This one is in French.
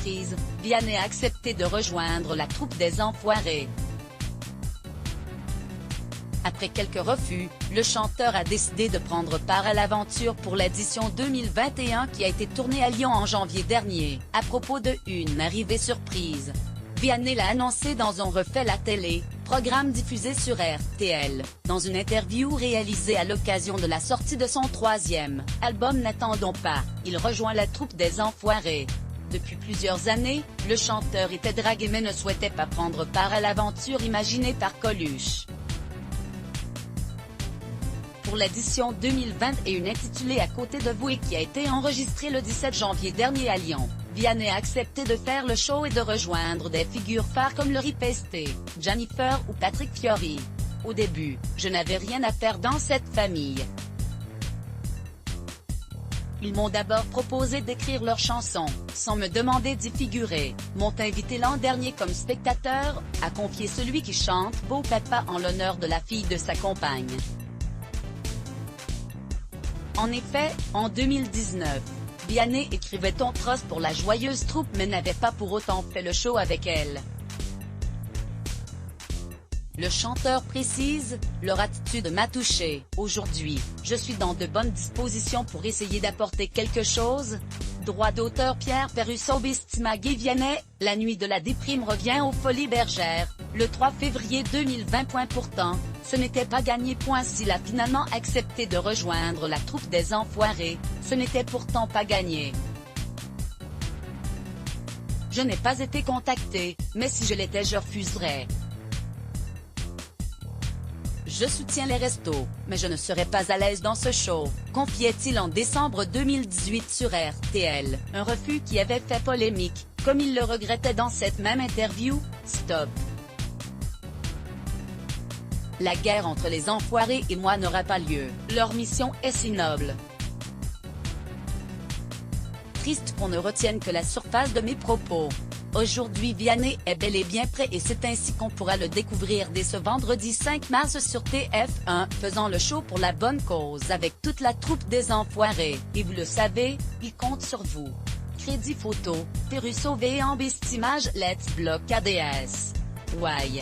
surprise, Vianney a accepté de rejoindre la troupe des Enfoirés. Après quelques refus, le chanteur a décidé de prendre part à l'aventure pour l'édition 2021 qui a été tournée à Lyon en janvier dernier. À propos de une arrivée surprise, Vianney l'a annoncé dans On refait la télé, programme diffusé sur RTL, dans une interview réalisée à l'occasion de la sortie de son 3e album N'attendons pas, il rejoint la troupe des Enfoirés. Depuis plusieurs années, le chanteur était dragué mais ne souhaitait pas prendre part à l'aventure imaginée par Coluche. Pour l'édition 2021 intitulée À côté de vous et qui a été enregistrée le 17 janvier dernier à Lyon, Vianney a accepté de faire le show et de rejoindre des figures phares comme Laurie Pesté, Jennifer ou Patrick Fiori. Au début, je n'avais rien à faire dans cette famille. Ils m'ont d'abord proposé d'écrire leurs chansons, sans me demander d'y figurer, m'ont invité l'an dernier comme spectateur, a confié celui qui chante Beau Papa en l'honneur de la fille de sa compagne. En effet, en 2019, Vianney écrivait Ton trosse pour la joyeuse troupe mais n'avait pas pour autant fait le show avec elle. Le chanteur précise, leur attitude m'a touché. Aujourd'hui, je suis dans de bonnes dispositions pour essayer d'apporter quelque chose. Droit d'auteur Pierre Perusseau-Bestimag et Vianney, La nuit de la déprime revient aux Folies Bergères, le 3 février 2020. Pourtant, ce n'était pas gagné. S'il a finalement accepté de rejoindre la troupe des Enfoirés, ce n'était pourtant pas gagné. Je n'ai pas été contacté, mais si je l'étais je refuserais. Je soutiens les restos, mais je ne serais pas à l'aise dans ce show, confiait-il en décembre 2018 sur RTL, un refus qui avait fait polémique, comme il le regrettait dans cette même interview. Stop. La guerre entre les Enfoirés et moi n'aura pas lieu, leur mission est si noble. Triste qu'on ne retienne que la surface de mes propos. Aujourd'hui Vianney est bel et bien prêt et c'est ainsi qu'on pourra le découvrir dès ce vendredi 5 mars sur TF1, faisant le show pour la bonne cause avec toute la troupe des Enfoirés. Et vous le savez, il compte sur vous. Crédit photo, Perusseau-Bestimag Let's Block ADS. Why?